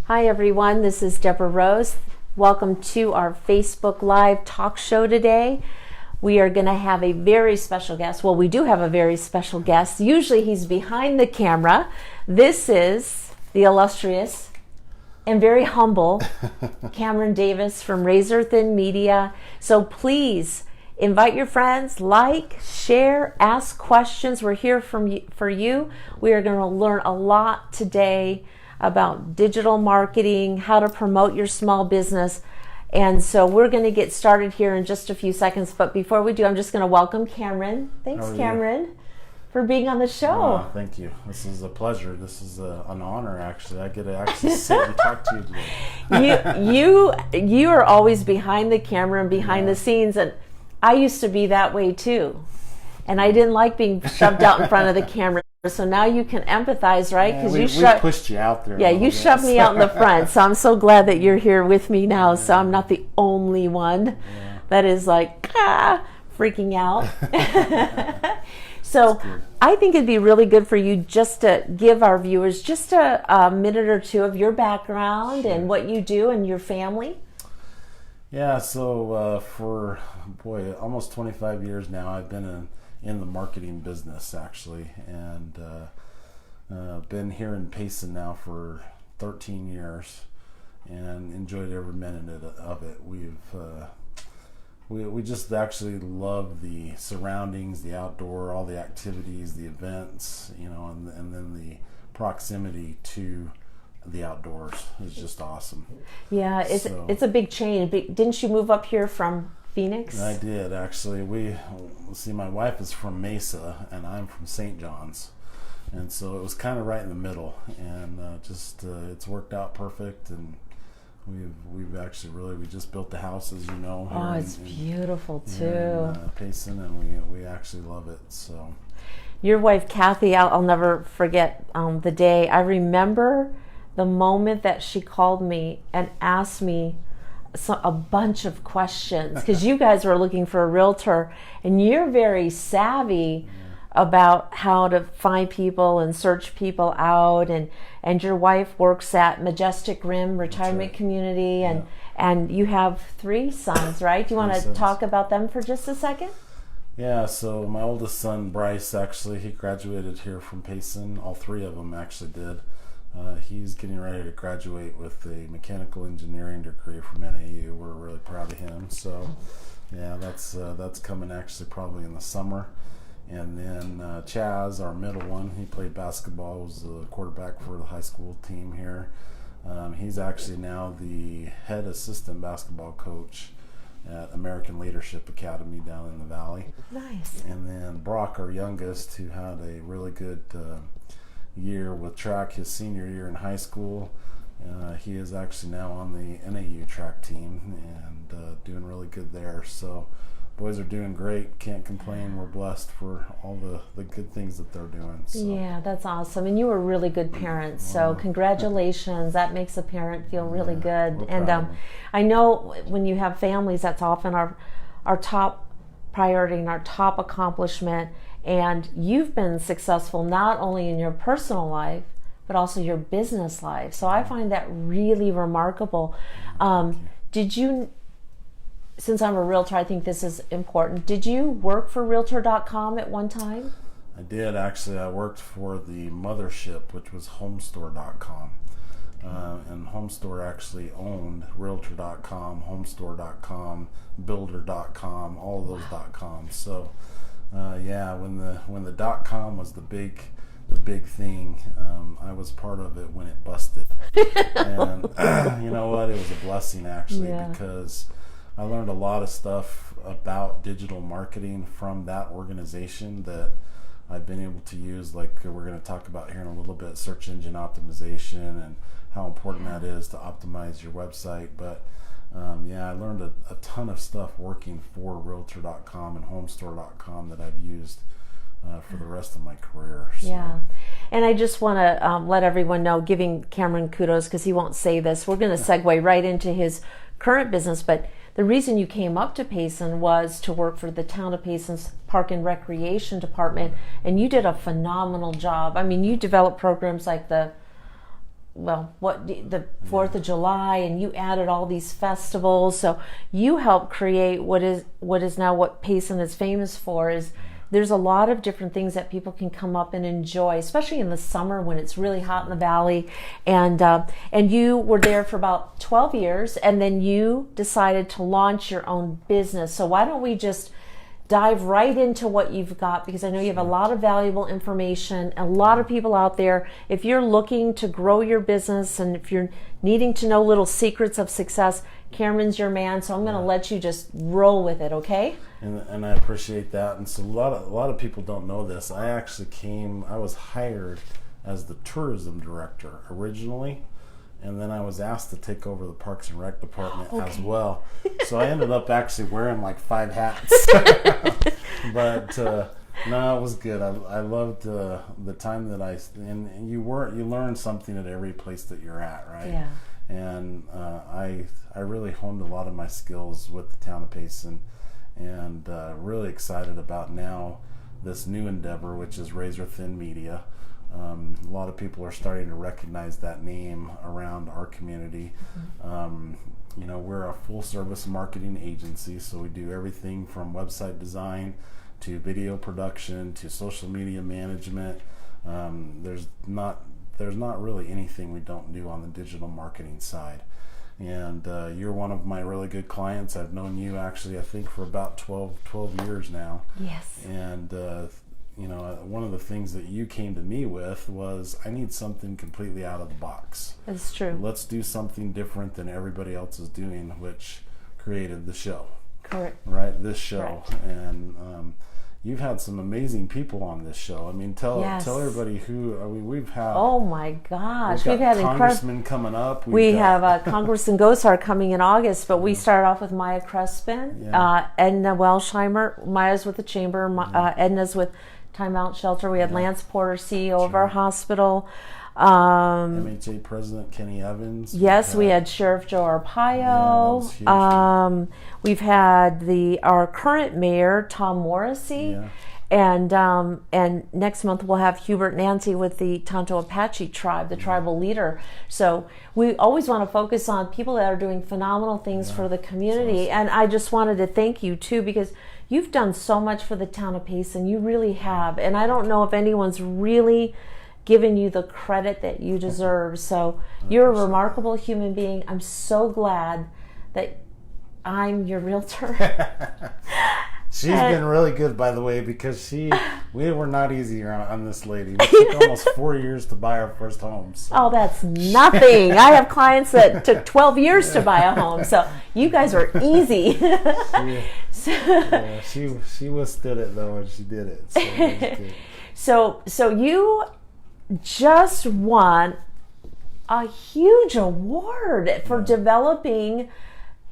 Hi everyone, this is Deborah Rose. Welcome to our Facebook Live talk show today. We are going to have a very special guest. Well, we do have a very special guest. Usually he's behind the camera. This is the illustrious and very humble Cameron Davis from Razor Thin Media. So please invite your friends, like, share, ask questions. We're here for you. We are going to learn a lot today about digital marketing, how to promote your small business. And so we're going to get started here in just a few seconds. But before we do, I'm just going to welcome Cameron. Thanks, Cameron, for being on the show. Oh, thank you. This is a pleasure. This is an honor, actually. I get to actually sit and talk to you today. You are always behind the camera and behind the scenes. And I used to be that way too. And I didn't like being shoved out in front of the camera. So now you can empathize, right? Because we pushed you out there. Yeah, you shoved me out in the front. So I'm so glad that you're here with me now. So I'm not the only one that is like, freaking out. So I think it'd be really good for you just to give our viewers just a minute or two of your background and what you do and your family. Yeah, so for, almost 25 years now, I've been in the marketing business, actually, and been here in Payson now for 13 years and enjoyed every minute of it. We just actually love the surroundings, the outdoor, all the activities, the events, and then the proximity to the outdoors is just awesome. Yeah, it's a big change. Didn't you move up here from Phoenix? I did, actually. My wife is from Mesa and I'm from St. John's, and so it was kind of right in the middle, and it's worked out perfect. And we just built the house, as you know. Oh, it's beautiful too. In Payson, and we actually love it. So your wife Kathy, I'll never forget the day. I remember the moment that she called me and asked me a bunch of questions, because you guys were looking for a realtor, and you're very savvy about how to find people and search people out, and your wife works at Majestic Rim Retirement Community, and you have 3 sons, right? Do you want to talk about them for just a second? Yeah, so my oldest son, Bryce, actually, he graduated here from Payson. All 3 of them actually did. He's getting ready to graduate with a mechanical engineering degree from NAU. We're really proud of him. So, yeah, that's coming actually probably in the summer. And then Chaz, our middle one, he played basketball, was the quarterback for the high school team here. He's actually now the head assistant basketball coach at American Leadership Academy down in the Valley. Nice. And then Brock, our youngest, who had a really good year with track his senior year in high school. He is actually now on the NAU track team and doing really good there. So boys are doing great. Can't complain. We're blessed for all the good things that they're doing. So. Yeah, that's awesome. And you were really good parents. So congratulations. That makes a parent feel really good. And I know when you have families, that's often our top priority and our top accomplishment. And you've been successful not only in your personal life, but also your business life. So I find that really remarkable. Did you, since I'm a realtor, I think this is important. Did you work for Realtor.com at one time? I did, actually. I worked for the mothership, which was Homestore.com. And Homestore actually owned Realtor.com, Homestore.com, Builder.com, all of those .coms. So when the .com was the big thing, I was part of it when it busted. And you know what? It was a blessing, actually, because I learned a lot of stuff about digital marketing from that organization that I've been able to use, like we're going to talk about here in a little bit, search engine optimization and how important that is to optimize your website. But I learned a ton of stuff working for Realtor.com and Homestore.com that I've used for the rest of my career. So. Yeah. And I just want to let everyone know, giving Cameron kudos because he won't say this. We're going to segue right into his current business, but the reason you came up to Payson was to work for the town of Payson's Park and Recreation Department, and you did a phenomenal job. I mean, you developed programs like the the 4th of July, and you added all these festivals. So you helped create what is now what Payson is famous for. Is there's a lot of different things that people can come up and enjoy, especially in the summer when it's really hot in the valley. And you were there for about 12 years, and then you decided to launch your own business. So why don't we just dive right into what you've got, because I know you have a lot of valuable information. A lot of people out there, if you're looking to grow your business and if you're needing to know little secrets of success, Cameron's your man. So I'm going to let you just roll with it, okay? And I appreciate that. And so a lot of people don't know this. I was hired as the tourism director originally, and then I was asked to take over the Parks and Rec department as well. So I ended up actually wearing like 5 hats. But no, it was good. I loved the time that and you learn something at every place that you're at, right? Yeah. And I really honed a lot of my skills with the town of Payson, and really excited about now this new endeavor, which is Razor Thin Media. A lot of people are starting to recognize that name around our community. We're a full service marketing agency, so we do everything from website design to video production to social media management. There's not really anything we don't do on the digital marketing side. And you're one of my really good clients. I've known you actually, I think, for about 12 years now. Yes. And one of the things that you came to me with was, I need something completely out of the box. That's true. Let's do something different than everybody else is doing, which created the show. Correct. Right? This show. Correct. And you've had some amazing people on this show. I mean, tell everybody we've had. Oh my gosh, we've had congressmen coming up. We have Congressman Gosar coming in August, but we started off with Maya Crespin, Edna Welsheimer. Maya's with the Chamber, Edna's with Time Out Shelter. We had Lance Porter, CEO of our hospital. MHA President Kenny Evans. Yes, we had Sheriff Joe Arpaio. We've had our current mayor, Tom Morrissey. Yeah. And next month we'll have Hubert Nancy with the Tonto Apache tribe, the tribal leader. So we always want to focus on people that are doing phenomenal things for the community. And I just wanted to thank you too, because you've done so much for the town of Payson. You really have. And I don't know if anyone's really given you the credit that you deserve. So you're a remarkable human being. I'm so glad that I'm your realtor. She's been really good, by the way, because we were not easy on this lady. It took almost 4 years to buy our first home. So. Oh, that's nothing. I have clients that took 12 years to buy a home. So you guys are easy. She withstood it, though, and she did it. So it was good. So you just won a huge award for developing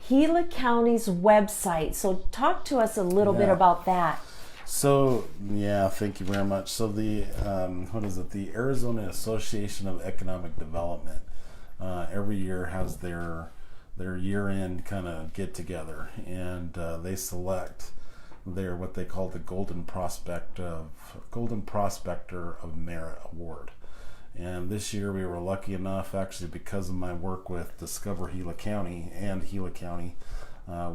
Gila County's website. So talk to us a little bit about that. So, thank you very much. So the, the Arizona Association of Economic Development every year has their year-end kind of get-together, and they select what they call the Golden Prospector of Merit Award. And this year we were lucky enough, actually because of my work with Discover Gila County and Gila County,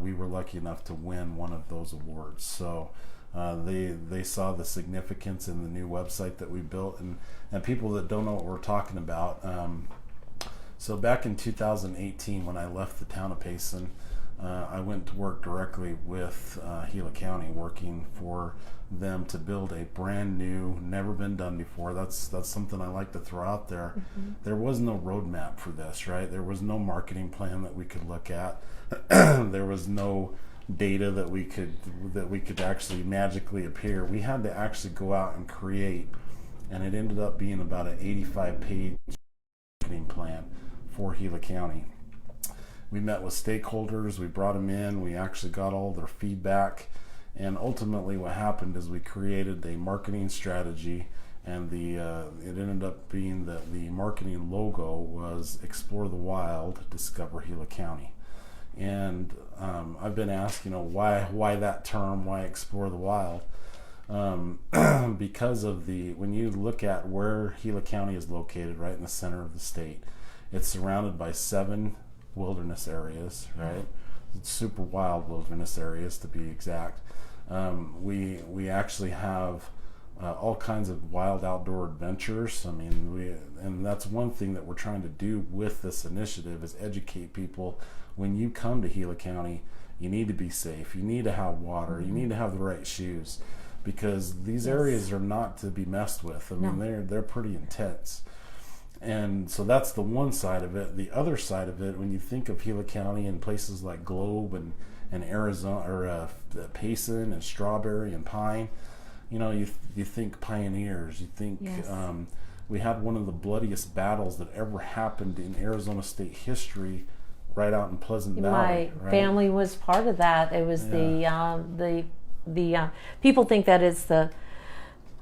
we were lucky enough to win one of those awards. So they saw the significance in the new website that we built, and people that don't know what we're talking about. So back in 2018, when I left the town of Payson, I went to work directly with Gila County, working for them to build a brand new, never been done before. That's something I like to throw out there. Mm-hmm. There was no roadmap for this, right? There was no marketing plan that we could look at. There was no data that we could actually magically appear. We had to actually go out and create, and it ended up being about an 85-page marketing plan for Gila County. We met with stakeholders, we brought them in, we actually got all their feedback, and ultimately what happened is we created a marketing strategy, and it ended up being that the marketing logo was Explore the Wild, Discover Gila County. And I've been asked, why that term, why Explore the Wild? because of when you look at where Gila County is located, right in the center of the state, it's surrounded by 7 wilderness areas, right? It's super wild wilderness areas, to be exact. We actually have all kinds of wild outdoor adventures. I mean, and that's one thing that we're trying to do with this initiative is educate people. When you come to Gila County, you need to be safe. You need to have water. You need to have the right shoes, because these areas are not to be messed with. I mean, they're pretty intense. And so that's the one side of it. The other side of it, when you think of Gila County and places like Globe and Arizona, or Payson and Strawberry and Pine, you think pioneers. You think we had one of the bloodiest battles that ever happened in Arizona state history, right out in Pleasant Valley. My family was part of that. It was the people think that it's the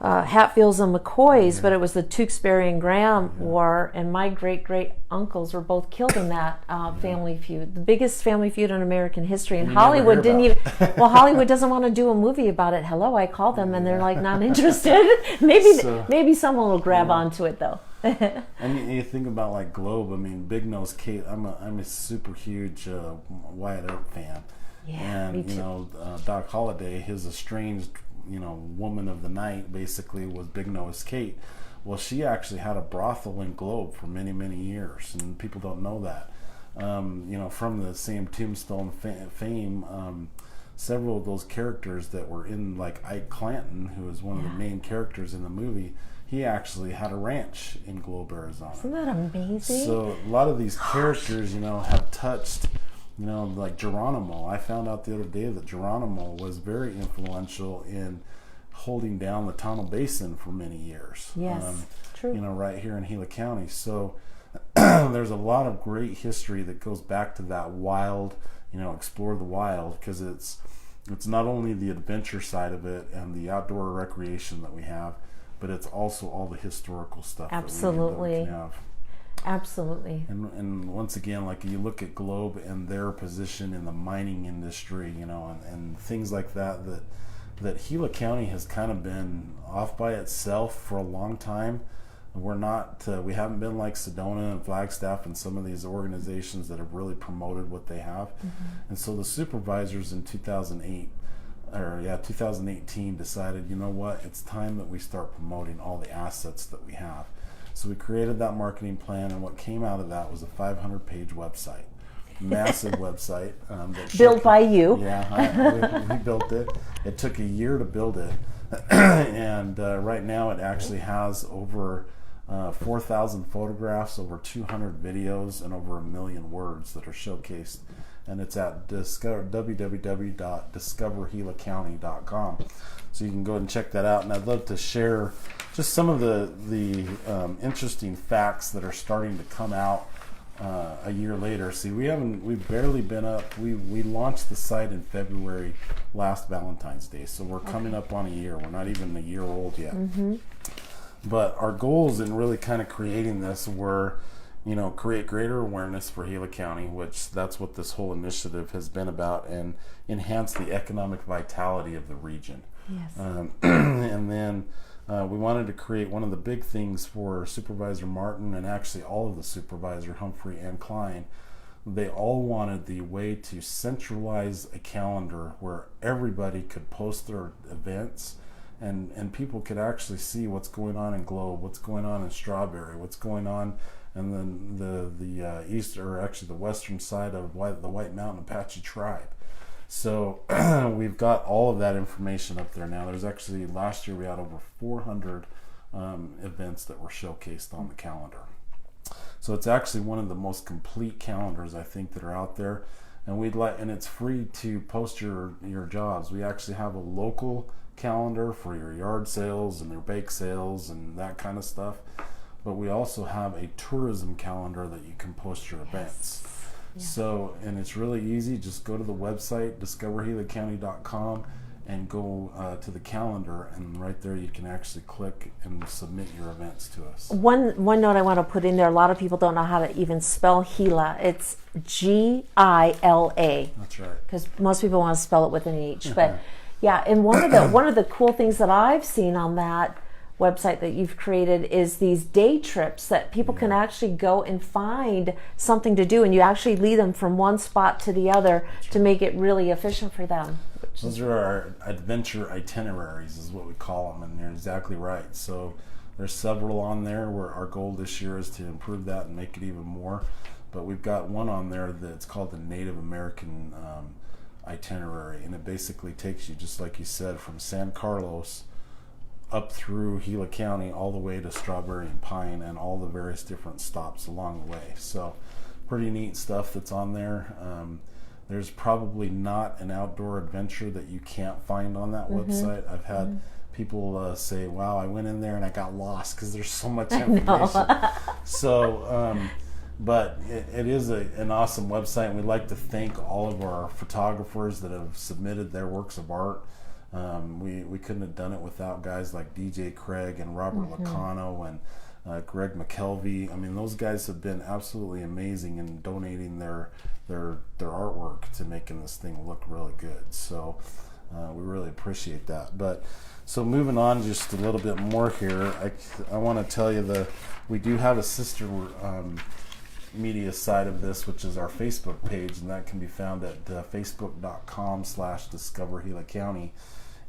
Hatfields and McCoys, but it was the Tewksbury and Graham War, and my great uncles were both killed in that family feud, the biggest family feud in American history. And Hollywood didn't even. Well, Hollywood doesn't want to do a movie about it. Hello, I called them, and they're like not interested. Maybe someone will grab onto it though. And you think about like Globe. I mean, Big Nose Kate. I'm a super huge Wyatt Earp fan. Yeah, and me too. Doc Holliday, his estranged woman of the night, basically was Big Nose Kate. Well, she actually had a brothel in Globe for many years, and people don't know that. From the same Tombstone fame, several of those characters that were in, like Ike Clanton, who was one of the main characters in the movie, he actually had a ranch in Globe, Arizona. Isn't that amazing? So a lot of these characters, have touched, like Geronimo. I found out the other day that Geronimo was very influential in holding down the Tonto Basin for many years. Yes, true. Right here in Gila County. So there's a lot of great history that goes back to that wild, explore the wild, because it's not only the adventure side of it and the outdoor recreation that we have, but it's also all the historical stuff. Absolutely. That we can have. Absolutely. And once again, like you look at Globe and their position in the mining industry, and things like that Gila County has kind of been off by itself for a long time. We haven't been like Sedona and Flagstaff and some of these organizations that have really promoted what they have. And so the supervisors in 2018 decided, it's time that we start promoting all the assets that we have. So we created that marketing plan, and what came out of that was a 500-page website, massive website. Built by you. Yeah, we built it. It took a year to build it, and right now it actually has over 4,000 photographs, over 200 videos, and over 1 million words that are showcased. And it's at www.discovergilacounty.com. So you can go and check that out. And I'd love to share just some of the interesting facts that are starting to come out a year later. See, we've barely been up. We launched the site in February, last Valentine's Day. So we're coming up on a year. We're not even a year old yet. But our goals in really kind of creating this were, create greater awareness for Gila County, which that's what this whole initiative has been about, and enhance the economic vitality of the region. Yes. And then we wanted to create one of the big things for Supervisor Martin, and actually all of the Supervisor Humphrey and Klein. They all wanted the way to centralize a calendar where everybody could post their events, and people could actually see what's going on in Globe, what's going on in Strawberry, what's going on, and then the east, or actually the western side of the White Mountain Apache tribe. So we've got all of that information up there now. There's actually, last year we had over 400 events that were showcased on the calendar. So it's actually one of the most complete calendars, I think, that are out there. And and it's free to post your jobs. We actually have a local calendar for your yard sales and your bake sales and that kind of stuff. But we also have a tourism calendar that you can post your events. Yeah. So, and it's really easy. Just go to the website, discovergilacounty.com, and go to the calendar, and right there you can actually click and submit your events to us. One note I want to put in there, a lot of people don't know how to even spell Gila. It's Gila. That's right. Because most people want to spell it with an H. But Yeah, and one of the cool things that I've seen on that website that you've created is these day trips that people can actually go and find something to do, and you actually lead them from one spot to the other to make it really efficient for them. Those are our adventure itineraries is what we call them, and you're exactly right. So there's several on there where our goal this year is to improve that and make it even more. But we've got one on there that's called the Native American itinerary, and it basically takes you, just like you said, from San Carlos up through Gila County all the way to Strawberry and Pine and all the various different stops along the way. So pretty neat stuff that's on there. There's probably not an outdoor adventure that you can't find on that website. I've had people say, wow, I went in there and I got lost because there's so much information. So but it is an awesome website, and we'd like to thank all of our photographers that have submitted their works of art. We couldn't have done it without guys like DJ Craig and Robert Lacano and Greg McKelvey. I mean, those guys have been absolutely amazing in donating their artwork to making this thing look really good. So we really appreciate that. But so moving on just a little bit more here, I want to tell you we do have a sister media side of this, which is our Facebook page, and that can be found at facebook.com/Discover Gila County.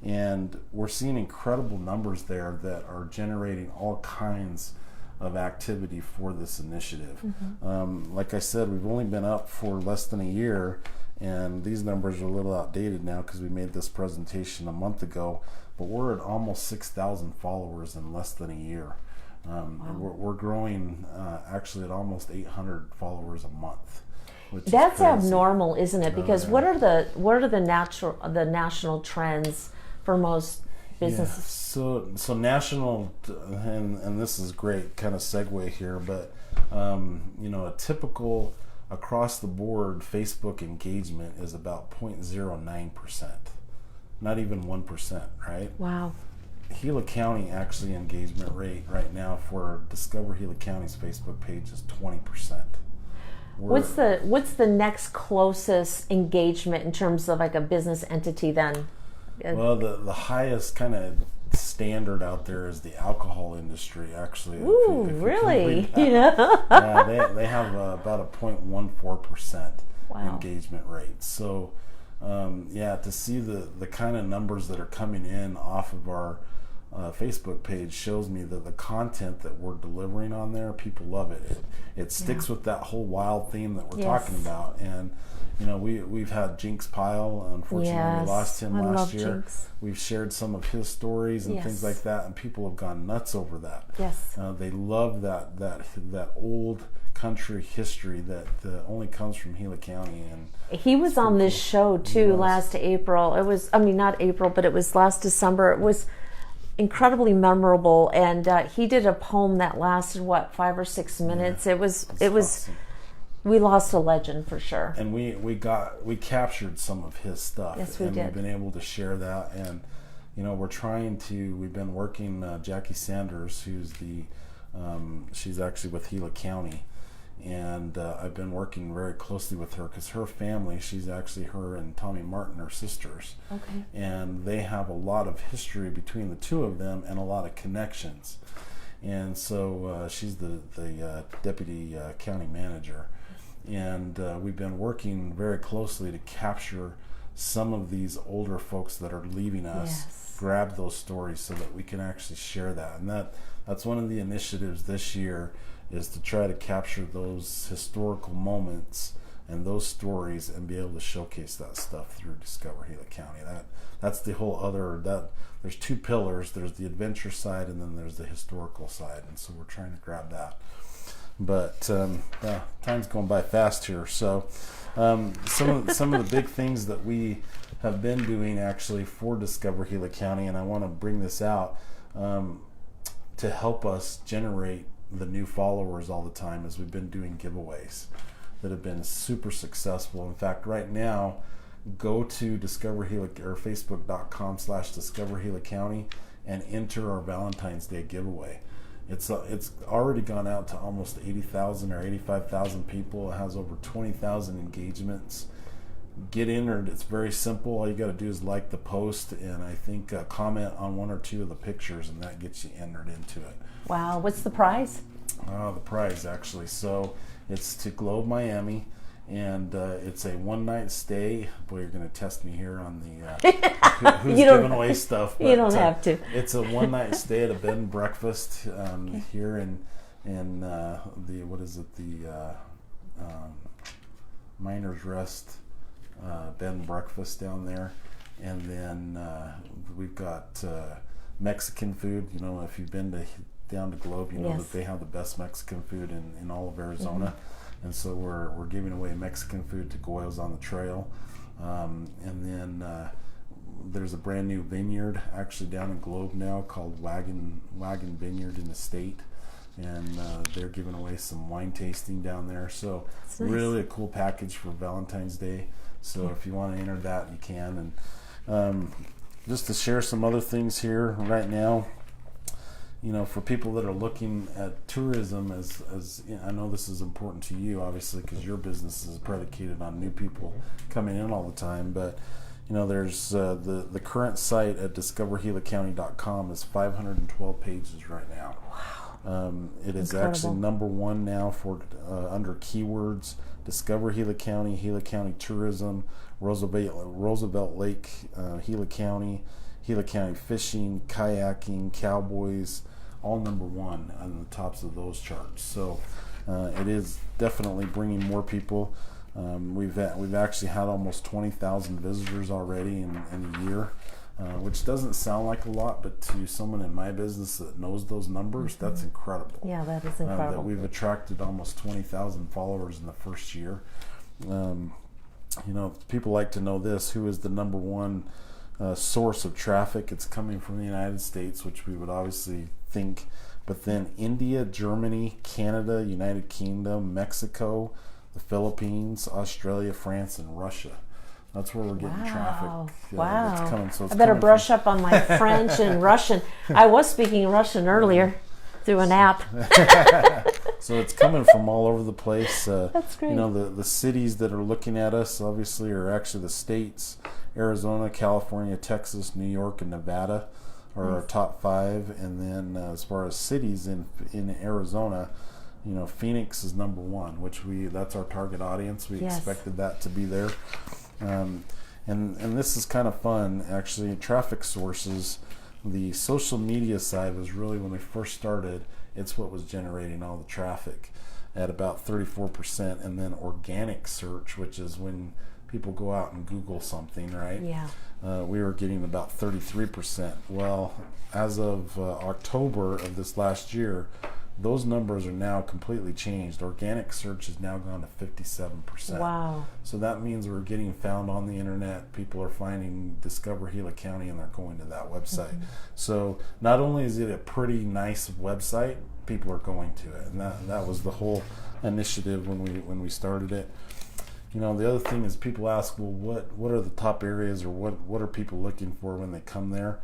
And we're seeing incredible numbers there that are generating all kinds of activity for this initiative. Like I said, we've only been up for less than a year, and these numbers are a little outdated now because we made this presentation a month ago, but we're at almost 6,000 followers in less than a year. We're growing actually at almost 800 followers a month. That's abnormal, isn't it? Because what are the national trends for most businesses? Yeah. So national, and this is great kind of segue here, but a typical across the board Facebook engagement is about 0.09%, not even 1%, right? Wow. Gila County actually engagement rate right now for Discover Gila County's Facebook page is 20%. What's the next closest engagement in terms of like a business entity then? Well, the highest kind of standard out there is the alcohol industry, actually. Ooh, really? Yeah, they have about a 0.14% engagement rate. So, to see the kind of numbers that are coming in off of our Facebook page shows me that the content that we're delivering on there, people love it. It sticks with that whole wild theme that we're talking about. And we've had Jinx Pyle. Unfortunately, we lost him last year. Jinx. We've shared some of his stories and things like that, and people have gone nuts over that. Yes, they love that old country history that only comes from Gila County. And he was on this show too last April. It was, not April, but it was last December. It was incredibly memorable, and he did a poem that lasted 5 or 6 minutes. It was awesome. We lost a legend for sure. And we captured some of his stuff. Yes, we did. We've been able to share that, and we've been working Jackie Sanders, who's she's actually with Gila County, and I've been working very closely with her because her family, her and Tommy Martin are sisters. Okay. And they have a lot of history between the two of them and a lot of connections. And so she's the deputy county manager. And we've been working very closely to capture some of these older folks that are leaving us, grab those stories so that we can actually share that. And that's one of the initiatives this year, is to try to capture those historical moments and those stories and be able to showcase that stuff through Discover Gila County. That's the whole there's two pillars. There's the adventure side, and then there's the historical side, and so we're trying to grab that. But time's going by fast here. So some of the big things that we have been doing actually for Discover Gila County, and I want to bring this out to help us generate the new followers all the time, as we've been doing giveaways that have been super successful. In fact, right now, go to Discover Gila or Facebook.com/Discover Gila County and enter our Valentine's Day giveaway. It's already gone out to almost 80,000 or 85,000 people. It has over 20,000 engagements. get entered. It's very simple. All you got to do is like the post, and I think comment on 1 or 2 of the pictures, and that gets you entered into it. Wow, what's the prize? The prize, actually. So it's to Globe Miami, and it's a one-night stay. Boy, you're going to test me here on the who's giving away stuff. You don't have to. It's a one-night stay at a bed and breakfast here in the what is it, the Miners Rest bed and breakfast down there, and then we've got Mexican food. You know, if you've been down to Globe, you know that they have the best Mexican food in all of Arizona. Mm-hmm. And so we're giving away Mexican food to Goyles on the trail, and then there's a brand new vineyard actually down in Globe now called Wagon Vineyard in the state, and they're giving away some wine tasting down there. So nice. Really a cool package for Valentine's Day. So if you want to enter that, you can. And just to share some other things here right now, you know, for people that are looking at tourism, as you know, I know this is important to you, obviously, because your business is predicated on new people coming in all the time. But you know, there's the current site at discovergilacounty.com is 512 pages right now. Wow. It is incredible. Actually number 1 now for under keywords: Discover Gila County, Gila County Tourism, Roosevelt Lake, Gila County Fishing, Kayaking, Cowboys, all number 1 on the tops of those charts. So it is definitely bringing more people. We've actually had almost 20,000 visitors already in a year, which doesn't sound like a lot, but to someone in my business that knows those numbers, that's incredible. Yeah, that is incredible. That we've attracted almost 20,000 followers in the first year. You know, people like to know this: who is the number 1 source of traffic? It's coming from the United States, which we would obviously think, but then India, Germany, Canada, United Kingdom, Mexico, the Philippines, Australia, France, and Russia. That's where we're getting traffic. Wow. It's coming. So it's I better brush up on my French and Russian. I was speaking Russian earlier through an app. So it's coming from all over the place. That's great. You know, the cities that are looking at us obviously are actually the states: Arizona, California, Texas, New York, and Nevada are our top 5. And then as far as cities in Arizona, you know, Phoenix is number 1, which that's our target audience. We expected that to be there. And this is kind of fun, actually. Traffic sources, the social media side was really, when we first started, it's what was generating all the traffic at about 34%. And then organic search, which is when people go out and Google something, right? Yeah. We were getting about 33%. Well, as of October of this last year, those numbers are now completely changed. Organic search has now gone to 57%. Wow. So that means we're getting found on the internet. People are finding Discover Gila County and they're going to that website. Mm-hmm. So not only is it a pretty nice website, people are going to it. And that was the whole initiative when we started it. You know, the other thing is people ask, well, what are the top areas, or what are people looking for when they come there?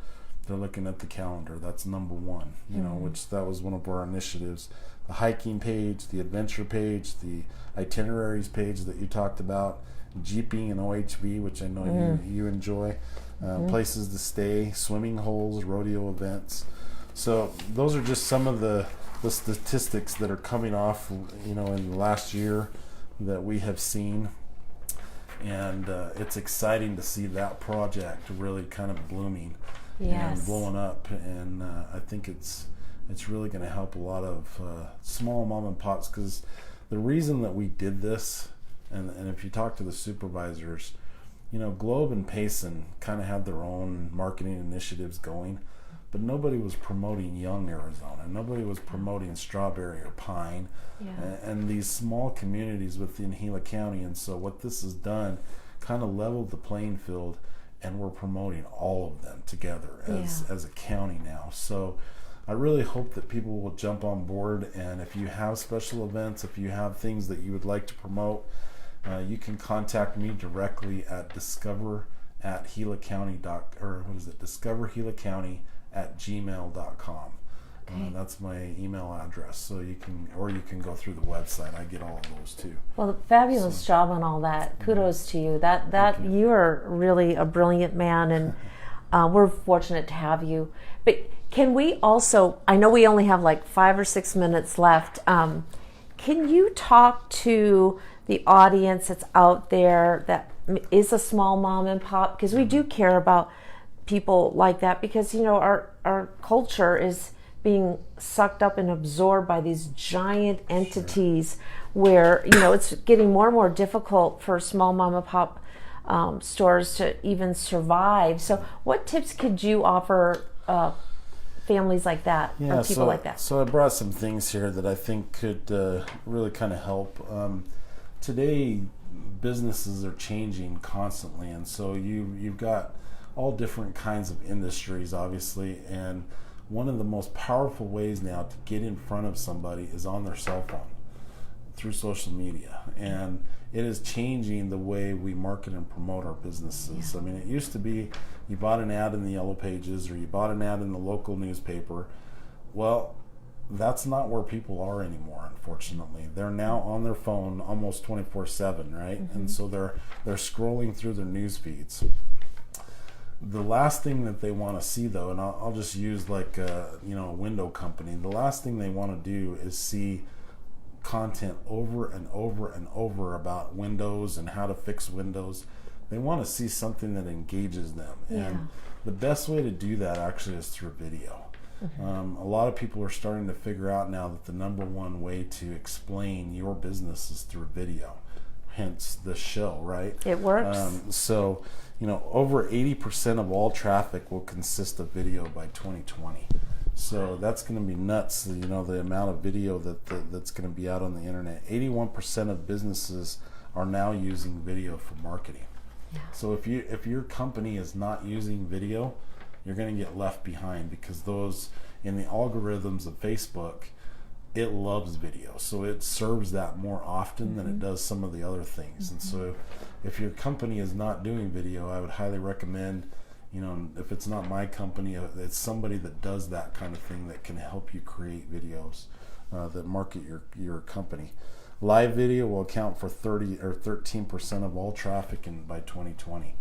They're looking at the calendar. That's number 1, you know, which that was one of our initiatives. The hiking page, the adventure page, the itineraries page that you talked about, jeeping and OHV, which I know you enjoy, places to stay, swimming holes, rodeo events. So those are just some of the statistics that are coming off, you know, in the last year that we have seen. And it's exciting to see that project really kind of blooming. Yes. And blowing up, and I think it's really going to help a lot of small mom and pops, because the reason that we did this, and if you talk to the supervisors, you know, Globe and Payson kind of had their own marketing initiatives going, but nobody was promoting young Arizona. Nobody was promoting strawberry or pine, and these small communities within Gila County. And so what this has done, kind of leveled the playing field, and we're promoting all of them together as a county now. So I really hope that people will jump on board, and if you have special events, if you have things that you would like to promote, you can contact me directly at discovergilacounty@gmail.com. Okay. That's my email address. So you can go through the website. I get all of those too. Well, fabulous job on all that. Kudos to you. That you are really a brilliant man, and we're fortunate to have you. But can we also? I know we only have like 5 or 6 minutes left. Can you talk to the audience that's out there that is a small mom and pop? Because we do care about people like that, because our culture is being sucked up and absorbed by these giant entities where it's getting more and more difficult for small mom and pop stores to even survive. So what tips could you offer families like that, or people like that? So I brought some things here that I think could really kind of help. Today businesses are changing constantly, and so you've got all different kinds of industries, obviously, and one of the most powerful ways now to get in front of somebody is on their cell phone through social media, and it is changing the way we market and promote our businesses. I mean, it used to be you bought an ad in the Yellow Pages or you bought an ad in the local newspaper. Well, that's not where people are anymore, unfortunately. They're now on their phone almost 24/7, right? And so they're scrolling through their news feeds. The last thing that they want to see, though, and I'll just use like a window company. The last thing they want to do is see content over and over and over about windows and how to fix windows. They want to see something that engages them, and the best way to do that actually is through video. A lot of people are starting to figure out now that the number one way to explain your business is through video, hence the show, right? It works. So over 80% of all traffic will consist of video by 2020. So that's going to be nuts, the amount of video that's going to be out on the internet. 81% of businesses are now using video for marketing. So if your company is not using video, you're going to get left behind, because those in the algorithms of Facebook, it loves video, so it serves that more often than it does some of the other things. And so if your company is not doing video, I would highly recommend, if it's not my company, it's somebody that does that kind of thing that can help you create videos that market your company. Live video will account for 13% of all traffic by 2020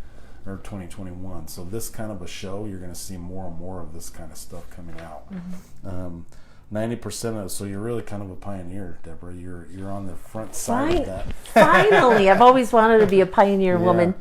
or 2021. So this kind of a show, you're going to see more and more of this kind of stuff coming out. 90% of, so you're really kind of a pioneer, Deborah. You're on the front side of that. Finally, I've always wanted to be a pioneer woman.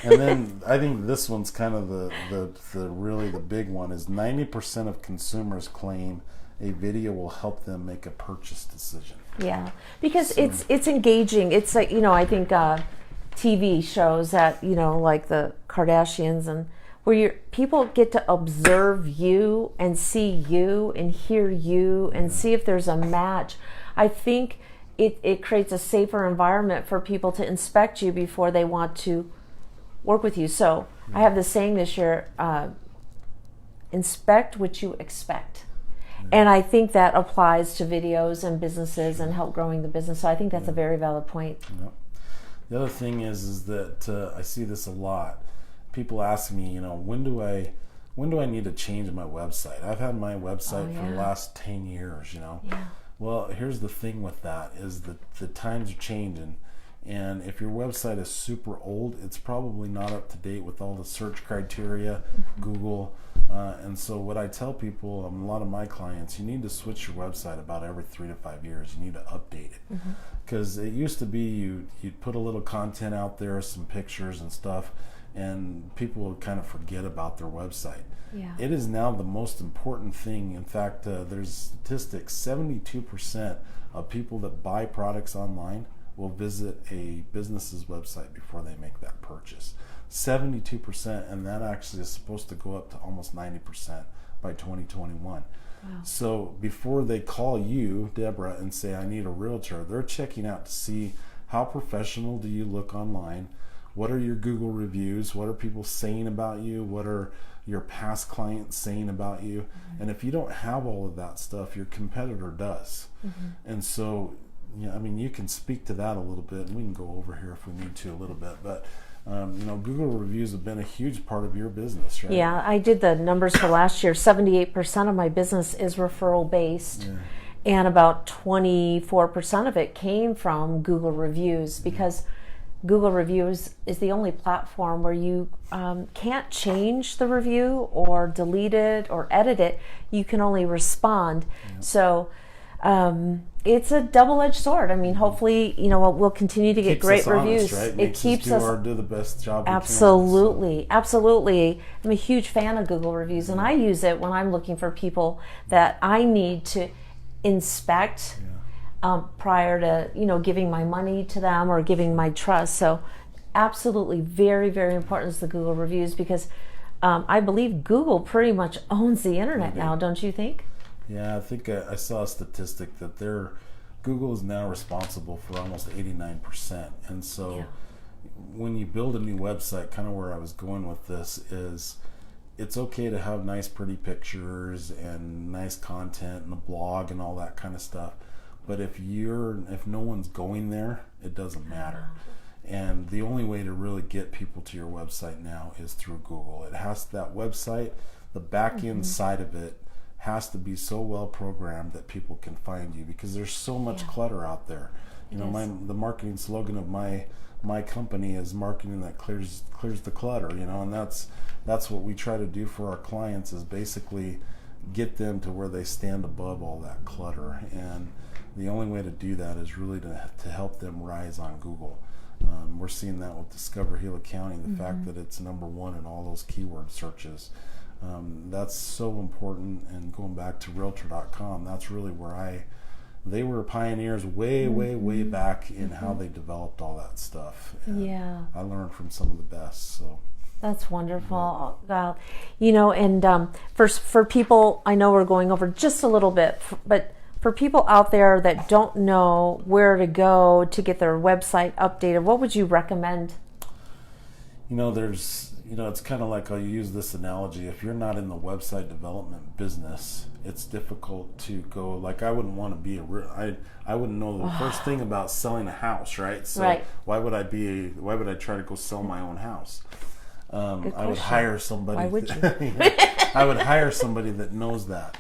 And then I think this one's kind of the really the big one is 90% of consumers claim a video will help them make a purchase decision. Yeah, because it's engaging. It's like, I think TV shows that, like the Kardashians, and where people get to observe you and see you and hear you and see if there's a match. I think it creates a safer environment for people to inspect you before they want to work with you. So I have the saying this year, inspect what you expect. And I think that applies to videos and businesses and help growing the business. So I think that's a very valid point. Yep. The other thing is that I see this a lot. People ask me, when do I need to change my website? I've had my website for the last 10 years, Yeah. Well, here's the thing with that is that the times are changing. And if your website is super old, it's probably not up to date with all the search criteria, Google. And so what I tell people, a lot of my clients, you need to switch your website about every 3 to 5 years. You need to update it. Because it used to be you'd put a little content out there, some pictures and stuff, and people would kind of forget about their website. Yeah. It is now the most important thing. In fact, there's statistics, 72% of people that buy products online will visit a business's website before they make that purchase. 72%, and that actually is supposed to go up to almost 90% by 2021. Wow. So before they call you, Deborah, and say, I need a realtor, they're checking out to see how professional do you look online, what are your Google reviews, what are people saying about you, what are your past clients saying about you, and if you don't have all of that stuff, your competitor does. And so, you can speak to that a little bit, and we can go over here if we need to a little bit, but Google reviews have been a huge part of your business, right? Yeah, I did the numbers for last year. 78% of my business is referral based. Yeah. And about 24% of it came from Google reviews, because Google reviews is the only platform where you can't change the review or delete it or edit it. You can only respond. Yeah. So it's a double-edged sword. I mean, hopefully, we'll continue to get great reviews. Honest, right? It keeps us do the best job. Absolutely, we can, so. Absolutely. I'm a huge fan of Google reviews, and I use it when I'm looking for people that I need to inspect prior to giving my money to them or giving my trust. So absolutely, very, very important is the Google reviews, because I believe Google pretty much owns the internet now, don't you think? Yeah, I think I saw a statistic that Google is now responsible for almost 89%. And so when you build a new website, kind of where I was going with this is, it's okay to have nice pretty pictures and nice content and a blog and all that kind of stuff, but if no one's going there, it doesn't matter. And the only way to really get people to your website now is through Google. That website, the back end side of it has to be so well programmed that people can find you, because there's so much clutter out there. The marketing slogan of my company is marketing that clears the clutter, and that's what we try to do for our clients, is basically get them to where they stand above all that clutter. And the only way to do that is really to help them rise on Google. We're seeing that with Discover Gila County, the fact that it's #1 in all those keyword searches. That's so important. And going back to Realtor.com, that's really where they were pioneers way back in how they developed all that stuff. And I learned from some of the best. So that's wonderful. For people, I know we're going over just a little bit, but for people out there that don't know where to go to get their website updated, what would you recommend? It's kind of like, I'll use this analogy. If you're not in the website development business, it's difficult to go, like, I wouldn't want to be I wouldn't know the first thing about selling a house, right? So why would I try to go sell my own house? I would hire somebody. Why would you? I would hire somebody that knows that.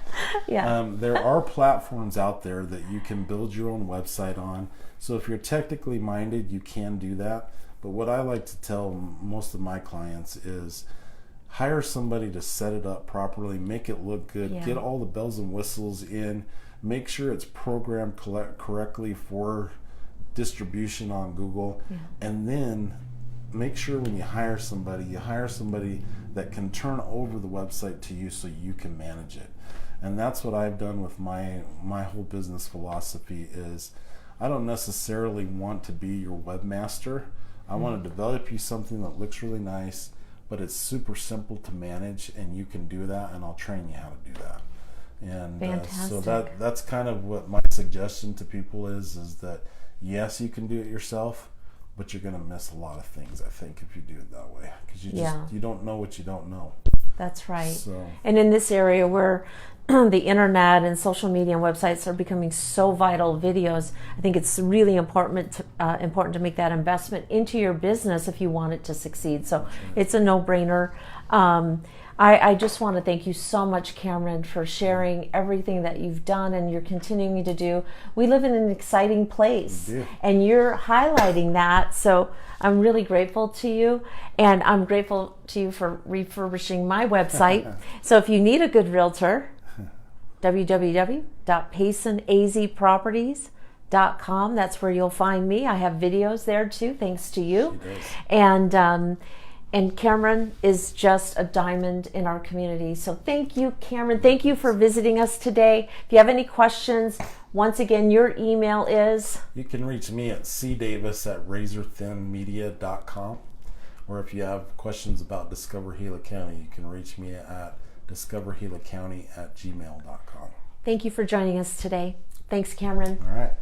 Yeah. There are platforms out there that you can build your own website on. So if you're technically minded, you can do that. But what I like to tell most of my clients is hire somebody to set it up properly, make it look good, get all the bells and whistles in, make sure it's programmed correctly for distribution on Google, and then make sure when you hire somebody that can turn over the website to you so you can manage it. And that's what I've done with my whole business philosophy is I don't necessarily want to be your webmaster. I want to develop you something that looks really nice, but it's super simple to manage, and you can do that, and I'll train you how to do that. And so that's kind of what my suggestion to people is that yes, you can do it yourself, but you're going to miss a lot of things, I think, if you do it that way, because you don't know what you don't know. That's right. So. And in this area where the internet and social media and websites are becoming so vital, videos, I think it's really important to make that investment into your business if you want it to succeed. So it's a no-brainer. I just want to thank you so much, Cameron, for sharing everything that you've done and you're continuing to do. We live in an exciting place, and you're highlighting that. So I'm really grateful to you, and I'm grateful to you for refurbishing my website. So if you need a good realtor, www.paysonazproperties.com. That's where you'll find me. I have videos there too, thanks to you. And Cameron is just a diamond in our community. So thank you, Cameron. Thank you for visiting us today. If you have any questions, once again, your email is? You can reach me at cdavis@razorthinmedia.com. Or if you have questions about Discover Gila County, you can reach me at discovergilacounty@gmail.com. Thank you for joining us today. Thanks, Cameron. All right.